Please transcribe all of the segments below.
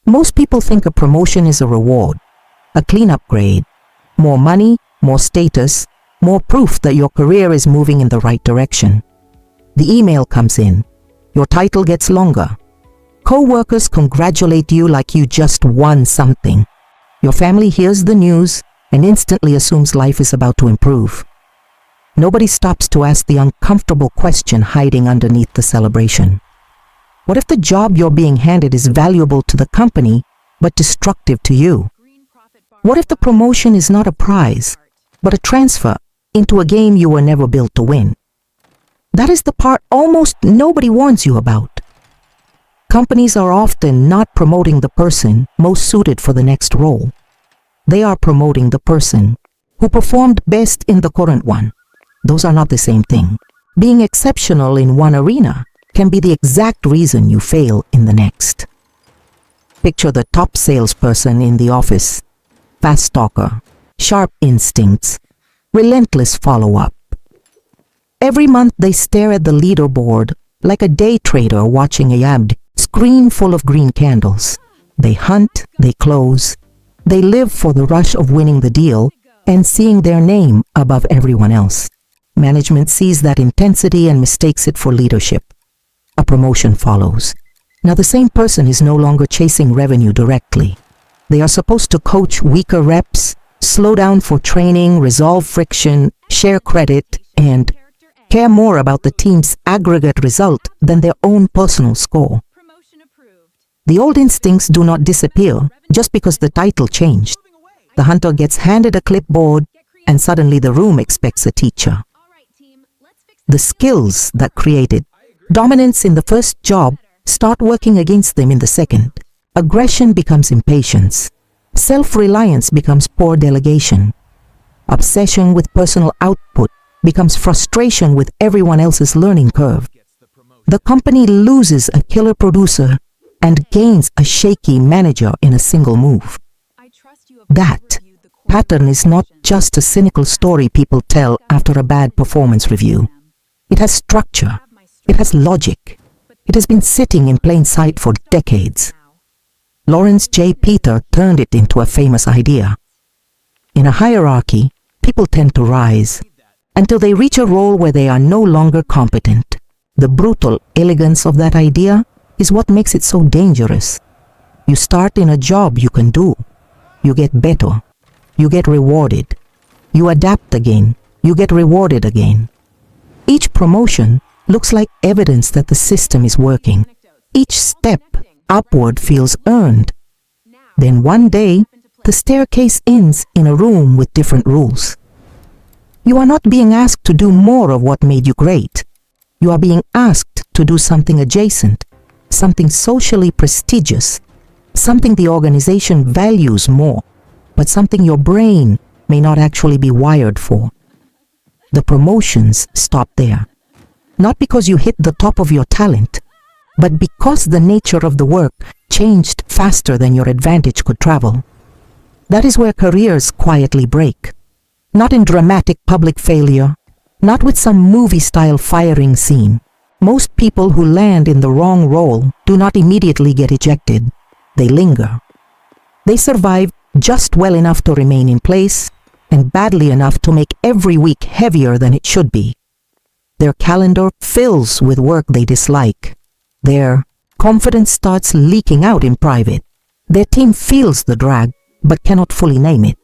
Most people think a promotion is a reward, a clean upgrade, more money, more status, more proof that your career is moving in the right direction. The email comes in. Your title gets longer. Co-workers congratulate you like you just won something. Your family hears the news and instantly assumes life is about to improve. Nobody stops to ask the uncomfortable question hiding underneath the celebration. What if the job you're being handed is valuable to the company but destructive to you? What if the promotion is not a prize, but a transfer into a game you were never built to win? That is the part almost nobody warns you about. Companies are often not promoting the person most suited for the next role. They are promoting the person who performed best in the current one. Those are not the same thing. Being exceptional in one arena can be the exact reason you fail in the next. Picture the top salesperson in the office. Fast talker, sharp instincts, relentless follow-up. Every month they stare at the leaderboard like a day trader watching a ad screen full of green candles. They hunt, they close, they live for the rush of winning the deal and seeing their name above everyone else. Management sees that intensity and mistakes it for leadership. A promotion follows. Now the same person is no longer chasing revenue directly. They are supposed to coach weaker reps, slow down for training, resolve friction, share credit, and care more about the team's aggregate result than their own personal score. The old instincts do not disappear just because the title changed. The hunter gets handed a clipboard and suddenly the room expects a teacher. The skills that created dominance in the first job start working against them in the second. Aggression becomes impatience. Self-reliance becomes poor delegation. Obsession with personal output becomes frustration with everyone else's learning curve. The company loses a killer producer and gains a shaky manager in a single move. That pattern is not just a cynical story people tell after a bad performance review. It has structure. It has logic. It has been sitting in plain sight for decades. Lawrence J. Peter turned it into a famous idea. In a hierarchy, people tend to rise until they reach a role where they are no longer competent. The brutal elegance of that idea is what makes it so dangerous. You start in a job you can do. You get better. You get rewarded. You adapt again. You get rewarded again. Each promotion looks like evidence that the system is working. Each step upward feels earned. Then one day, the staircase ends in a room with different rules. You are not being asked to do more of what made you great. You are being asked to do something adjacent, something socially prestigious, something the organization values more, but something your brain may not actually be wired for. The promotions stop there. Not because you hit the top of your talent, but because the nature of the work changed faster than your advantage could travel. That is where careers quietly break. Not in dramatic public failure, not with some movie-style firing scene. Most people who land in the wrong role do not immediately get ejected. They linger. They survive just well enough to remain in place and badly enough to make every week heavier than it should be. Their calendar fills with work they dislike. Their confidence starts leaking out in private. Their team feels the drag but cannot fully name it.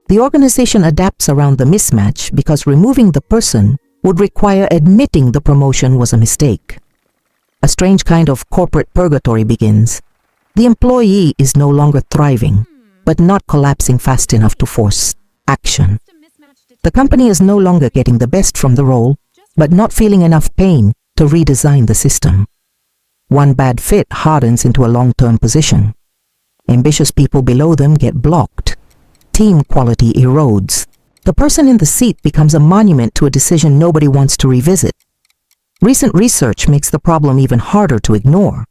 The organization adapts around the mismatch because removing the person would require admitting the promotion was a mistake. A strange kind of corporate purgatory begins. The employee is no longer thriving, but not collapsing fast enough to force action. The company is no longer getting the best from the role, but not feeling enough pain to redesign the system. One bad fit hardens into a long-term position. Ambitious people below them get blocked. Team quality erodes. The person in the seat becomes a monument to a decision nobody wants to revisit. Recent research makes the problem even harder to ignore.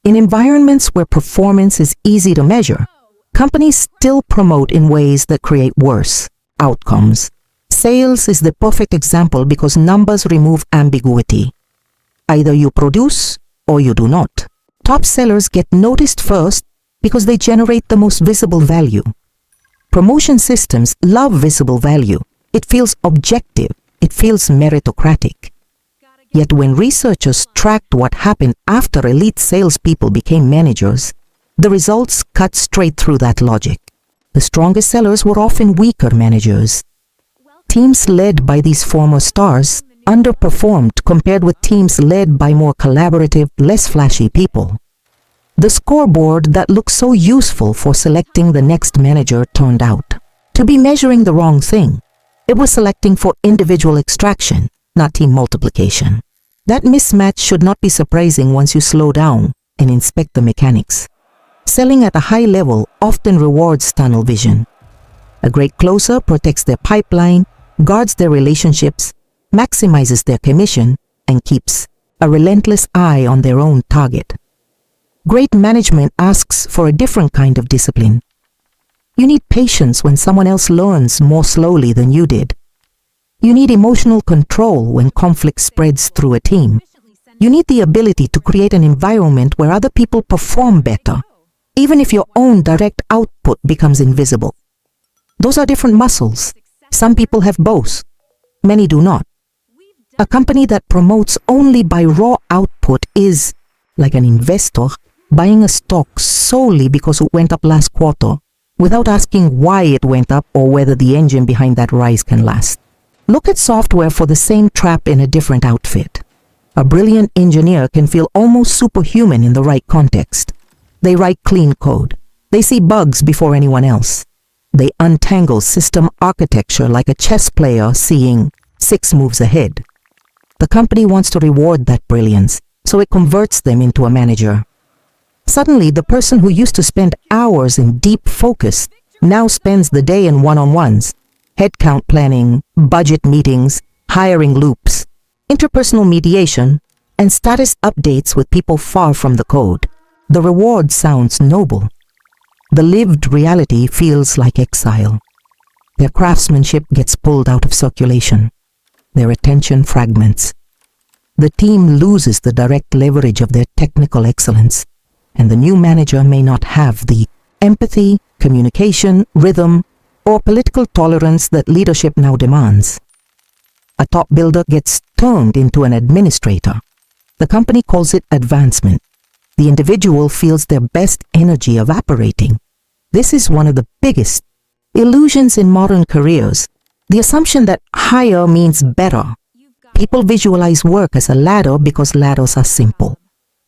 In environments where performance is easy to measure, companies still promote in ways that create worse outcomes. Sales is the perfect example because numbers remove ambiguity. Either you produce or you do not. Top sellers get noticed first because they generate the most visible value. Promotion systems love visible value. It feels objective. It feels meritocratic. Yet when researchers tracked what happened after elite salespeople became managers, the results cut straight through that logic. The strongest sellers were often weaker managers. Teams led by these former stars underperformed compared with teams led by more collaborative, less flashy people. The scoreboard that looked so useful for selecting the next manager turned out to be measuring the wrong thing. It was selecting for individual extraction, not team multiplication. That mismatch should not be surprising once you slow down and inspect the mechanics. Selling at a high level often rewards tunnel vision. A great closer protects their pipeline, guards their relationships, maximizes their commission, and keeps a relentless eye on their own target. Great management asks for a different kind of discipline. You need patience when someone else learns more slowly than you did. You need emotional control when conflict spreads through a team. You need the ability to create an environment where other people perform better, even if your own direct output becomes invisible. Those are different muscles. Some people have both. Many do not. A company that promotes only by raw output is, like an investor, buying a stock solely because it went up last quarter, without asking why it went up or whether the engine behind that rise can last. Look at software for the same trap in a different outfit. A brilliant engineer can feel almost superhuman in the right context. They write clean code. They see bugs before anyone else. They untangle system architecture like a chess player seeing 6 moves ahead. The company wants to reward that brilliance, so it converts them into a manager. Suddenly, the person who used to spend hours in deep focus now spends the day in one-on-ones, headcount planning, budget meetings, hiring loops, interpersonal mediation, and status updates with people far from the code. The reward sounds noble. The lived reality feels like exile. Their craftsmanship gets pulled out of circulation. Their attention fragments. The team loses the direct leverage of their technical excellence, and the new manager may not have the empathy, communication, rhythm, or political tolerance that leadership now demands. A top builder gets turned into an administrator. The company calls it advancement. The individual feels their best energy evaporating. This is one of the biggest illusions in modern careers. The assumption that higher means better. People visualize work as a ladder because ladders are simple.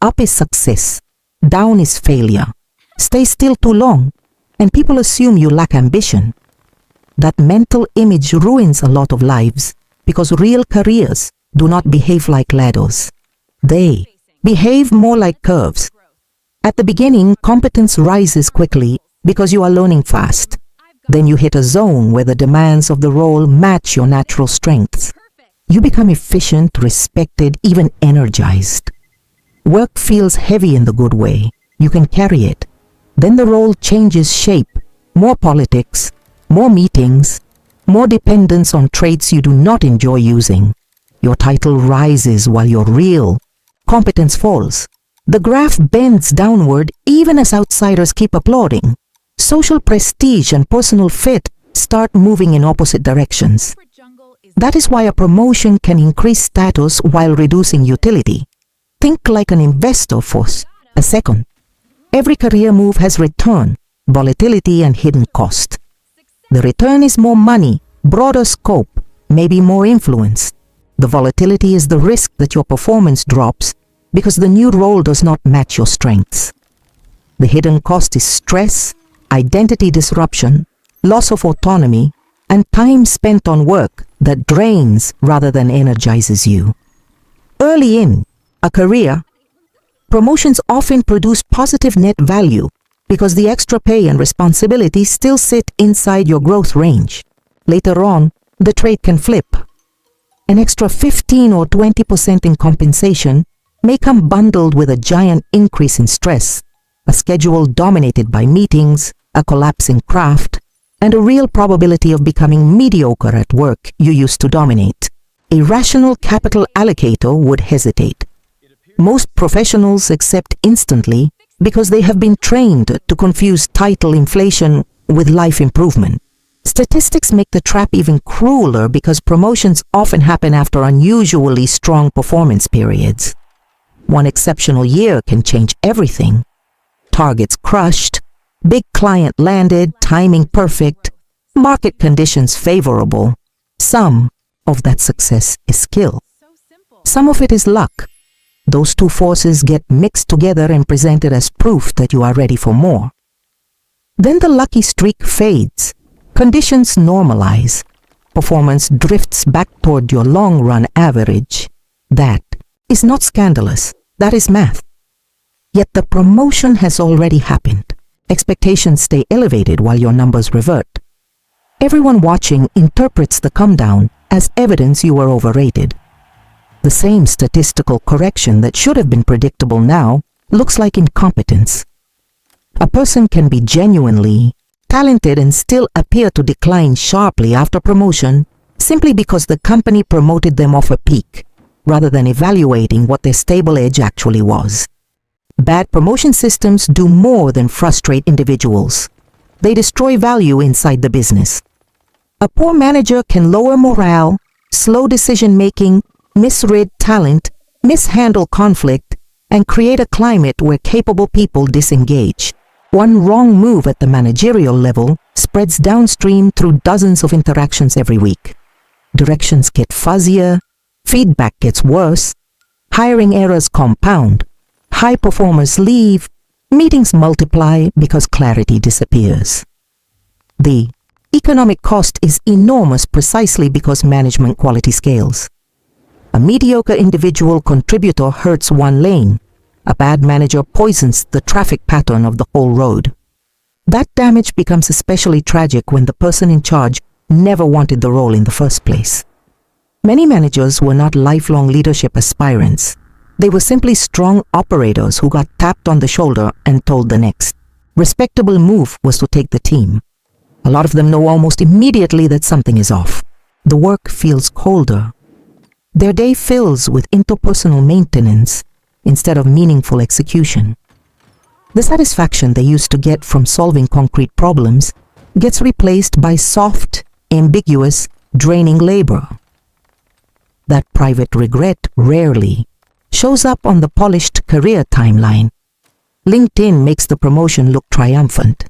Up is success. Down is failure. Stay still too long, and people assume you lack ambition. That mental image ruins a lot of lives because real careers do not behave like ladders. They behave more like curves. At the beginning, competence rises quickly because you are learning fast. Then you hit a zone where the demands of the role match your natural strengths. You become efficient, respected, even energized. Work feels heavy in the good way. You can carry it. Then the role changes shape. More politics, more meetings, more dependence on traits you do not enjoy using. Your title rises while your real competence falls. The graph bends downward even as outsiders keep applauding. Social prestige and personal fit start moving in opposite directions. That is why a promotion can increase status while reducing utility. Think like an investor for a second. Every career move has return, volatility, and hidden cost. The return is more money, broader scope, maybe more influence. The volatility is the risk that your performance drops because the new role does not match your strengths. The hidden cost is stress, identity disruption, loss of autonomy, and time spent on work that drains rather than energizes you. Early in a career, promotions often produce positive net value because the extra pay and responsibility still sit inside your growth range. Later on, the trade can flip. An extra 15 or 20% in compensation may come bundled with a giant increase in stress, a schedule dominated by meetings, a collapse in craft, and a real probability of becoming mediocre at work you used to dominate. A rational capital allocator would hesitate. Most professionals accept instantly because they have been trained to confuse title inflation with life improvement. Statistics make the trap even crueler because promotions often happen after unusually strong performance periods. One exceptional year can change everything. Targets crushed, big client landed, timing perfect, market conditions favorable. Some of that success is skill. Some of it is luck. Those two forces get mixed together and presented as proof that you are ready for more. Then the lucky streak fades. Conditions normalize. Performance drifts back toward your long-run average. That is not scandalous. That is math. Yet the promotion has already happened. Expectations stay elevated while your numbers revert. Everyone watching interprets the come down as evidence you were overrated. The same statistical correction that should have been predictable now looks like incompetence. A person can be genuinely talented and still appear to decline sharply after promotion simply because the company promoted them off a peak, rather than evaluating what their stable edge actually was. Bad promotion systems do more than frustrate individuals. They destroy value inside the business. A poor manager can lower morale, slow decision-making, misread talent, mishandle conflict, and create a climate where capable people disengage. One wrong move at the managerial level spreads downstream through dozens of interactions every week. Directions get fuzzier, feedback gets worse, hiring errors compound, high performers leave, meetings multiply because clarity disappears. The economic cost is enormous precisely because management quality scales. A mediocre individual contributor hurts one lane. A bad manager poisons the traffic pattern of the whole road. That damage becomes especially tragic when the person in charge never wanted the role in the first place. Many managers were not lifelong leadership aspirants. They were simply strong operators who got tapped on the shoulder and told the next respectable move was to take the team. A lot of them know almost immediately that something is off. The work feels colder. Their day fills with interpersonal maintenance instead of meaningful execution. The satisfaction they used to get from solving concrete problems gets replaced by soft, ambiguous, draining labor. That private regret rarely shows up on the polished career timeline. LinkedIn makes the promotion look triumphant.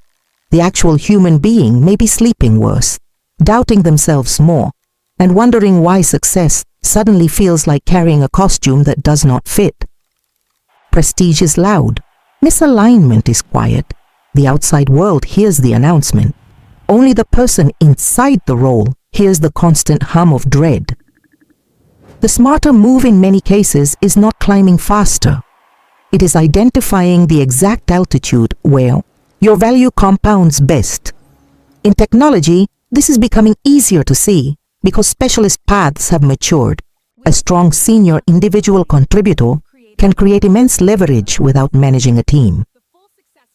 The actual human being may be sleeping worse, doubting themselves more, and wondering why success suddenly feels like carrying a costume that does not fit. Prestige is loud. Misalignment is quiet. The outside world hears the announcement. Only the person inside the role hears the constant hum of dread. The smarter move in many cases is not climbing faster. It is identifying the exact altitude where your value compounds best. In technology, this is becoming easier to see because specialist paths have matured. A strong senior individual contributor can create immense leverage without managing a team.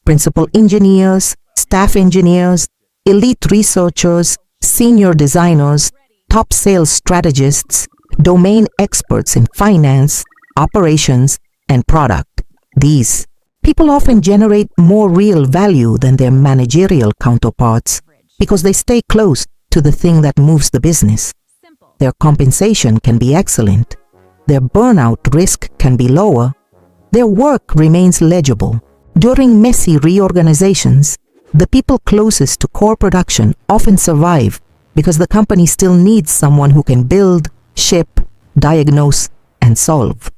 Principal engineers, staff engineers, elite researchers, senior designers, top sales strategists, domain experts in finance, operations, and product. These people often generate more real value than their managerial counterparts because they stay close to the thing that moves the business. Their compensation can be excellent. Their burnout risk can be lower. Their work remains legible. During messy reorganizations, the people closest to core production often survive because the company still needs someone who can build, ship, diagnose, and solve.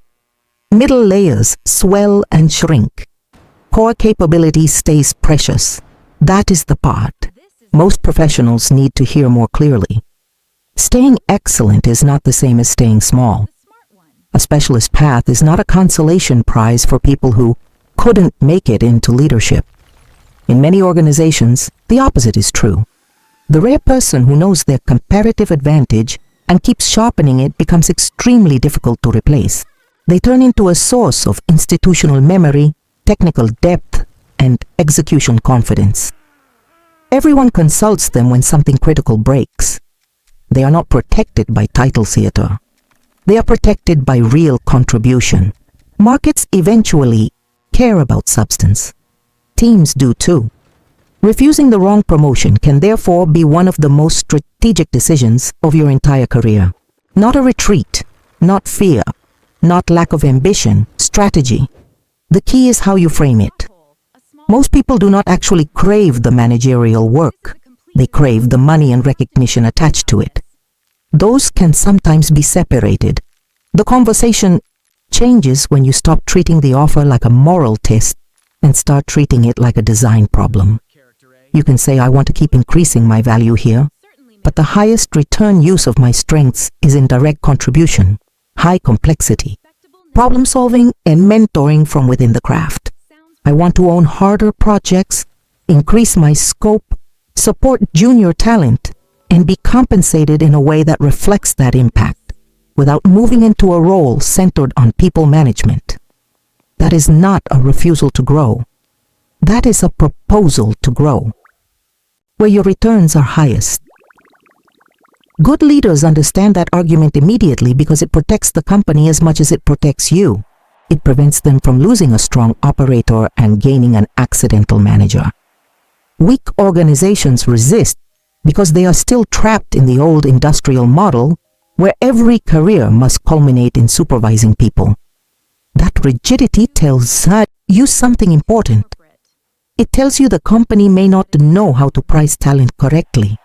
Middle layers swell and shrink. Core capability stays precious. That is the part most professionals need to hear more clearly. Staying excellent is not the same as staying small. A specialist path is not a consolation prize for people who couldn't make it into leadership. In many organizations, the opposite is true. The rare person who knows their comparative advantage and keeps sharpening it becomes extremely difficult to replace. They turn into a source of institutional memory, technical depth, and execution confidence. Everyone consults them when something critical breaks. They are not protected by title theater. They are protected by real contribution. Markets eventually care about substance. Teams do too. Refusing the wrong promotion can therefore be one of the most strategic decisions of your entire career. Not a retreat, not fear, not lack of ambition, strategy. The key is how you frame it. Most people do not actually crave the managerial work. They crave the money and recognition attached to it. Those can sometimes be separated. The conversation changes when you stop treating the offer like a moral test and start treating it like a design problem. You can say, I want to keep increasing my value here, but the highest return use of my strengths is in direct contribution, high complexity, problem solving, and mentoring from within the craft. I want to own harder projects, increase my scope, support junior talent, and be compensated in a way that reflects that impact, without moving into a role centered on people management. That is not a refusal to grow. That is a proposal to grow, where your returns are highest. Good leaders understand that argument immediately because it protects the company as much as it protects you. It prevents them from losing a strong operator and gaining an accidental manager. Weak organizations resist because they are still trapped in the old industrial model where every career must culminate in supervising people. That rigidity tells you something important. It tells you the company may not know how to price talent correctly.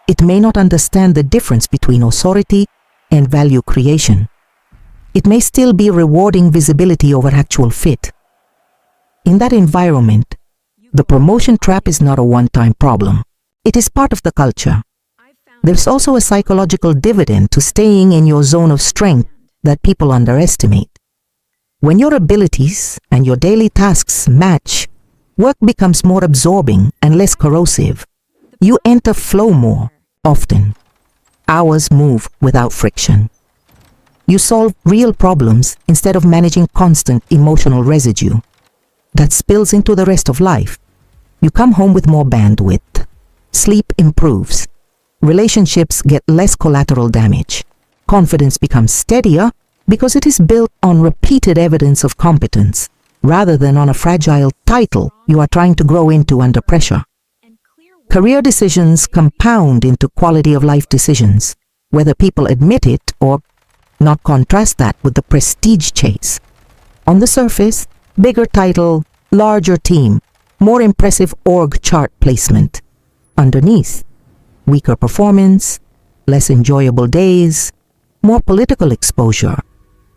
It may not understand the difference between authority and value creation. It may still be rewarding visibility over actual fit. In that environment, the promotion trap is not a one-time problem. It is part of the culture. There's also a psychological dividend to staying in your zone of strength that people underestimate. When your abilities and your daily tasks match, work becomes more absorbing and less corrosive. You enter flow more often. Hours move without friction. You solve real problems instead of managing constant emotional residue that spills into the rest of life. You come home with more bandwidth. Sleep improves. Relationships get less collateral damage. Confidence becomes steadier because it is built on repeated evidence of competence, rather than on a fragile title you are trying to grow into under pressure. Career decisions compound into quality of life decisions, whether people admit it or not. Contrast that with the prestige chase. On the surface, bigger title, larger team, more impressive org chart placement. Underneath, weaker performance, less enjoyable days, more political exposure,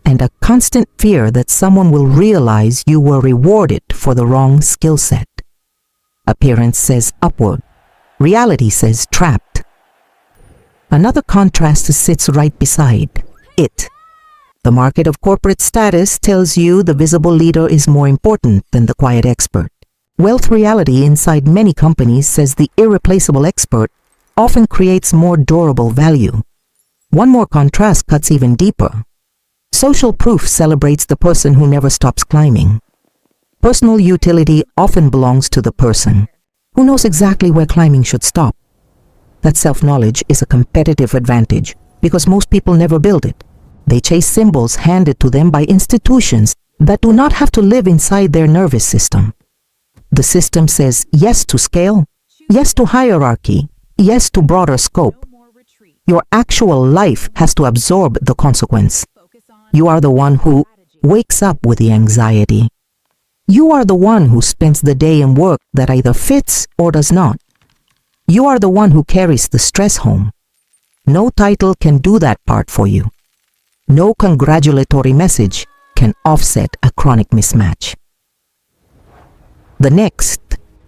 and a constant fear that someone will realize you were rewarded for the wrong skill set. Appearance says upward. Reality says trapped. Another contrast sits right beside it. The market of corporate status tells you the visible leader is more important than the quiet expert. Wealth reality inside many companies says the irreplaceable expert often creates more durable value. One more contrast cuts even deeper. Social proof celebrates the person who never stops climbing. Personal utility often belongs to the person who knows exactly where climbing should stop. That self-knowledge is a competitive advantage because most people never build it. They chase symbols handed to them by institutions that do not have to live inside their nervous system. The system says yes to scale, yes to hierarchy, yes to broader scope. Your actual life has to absorb the consequence. You are the one who wakes up with the anxiety. You are the one who spends the day in work that either fits or does not. You are the one who carries the stress home. No title can do that part for you. No congratulatory message can offset a chronic mismatch. The next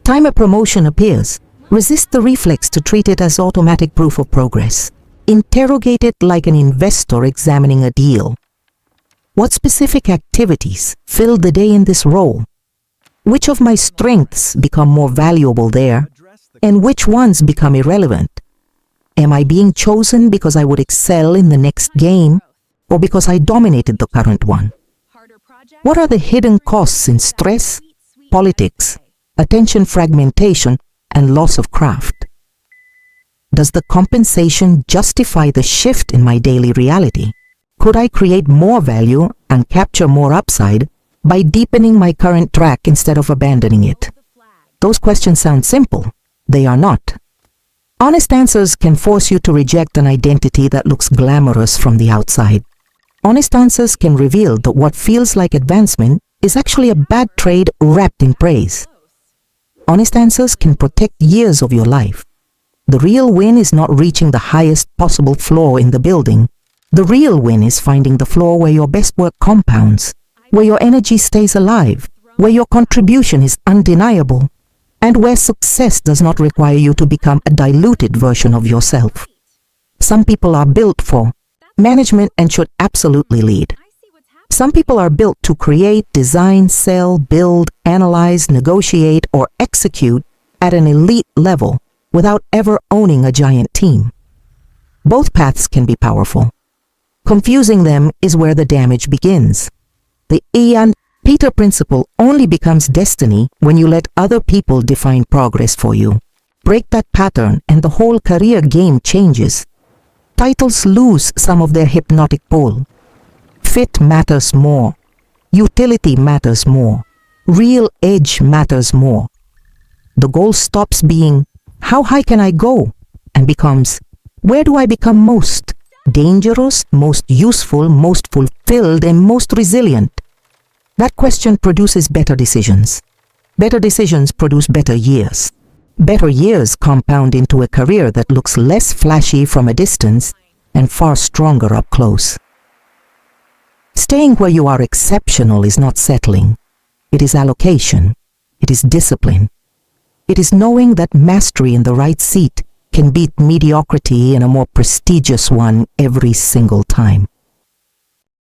time a promotion appears, resist the reflex to treat it as automatic proof of progress. Interrogate it like an investor examining a deal. What specific activities filled the day in this role? Which of my strengths become more valuable there, and which ones become irrelevant? Am I being chosen because I would excel in the next game, or because I dominated the current one? What are the hidden costs in stress, politics, attention fragmentation, and loss of craft? Does the compensation justify the shift in my daily reality? Could I create more value and capture more upside By deepening my current track instead of abandoning it? Those questions sound simple. They are not. Honest answers can force you to reject an identity that looks glamorous from the outside. Honest answers can reveal that what feels like advancement is actually a bad trade wrapped in praise. Honest answers can protect years of your life. The real win is not reaching the highest possible floor in the building. The real win is finding the floor where your best work compounds, where your energy stays alive, where your contribution is undeniable, and where success does not require you to become a diluted version of yourself. Some people are built for management and should absolutely lead. Some people are built to create, design, sell, build, analyze, negotiate, or execute at an elite level without ever owning a giant team. Both paths can be powerful. Confusing them is where the damage begins. The Ian Peter principle only becomes destiny when you let other people define progress for you. Break that pattern and the whole career game changes. Titles lose some of their hypnotic pull. Fit matters more. Utility matters more. Real edge matters more. The goal stops being, how high can I go? And becomes, where do I become most dangerous, most useful, most fulfilled, and most resilient? That question produces better decisions. Better decisions produce better years. Better years compound into a career that looks less flashy from a distance and far stronger up close. Staying where you are exceptional is not settling. It is allocation. It is discipline. It is knowing that mastery in the right seat can beat mediocrity in a more prestigious one every single time.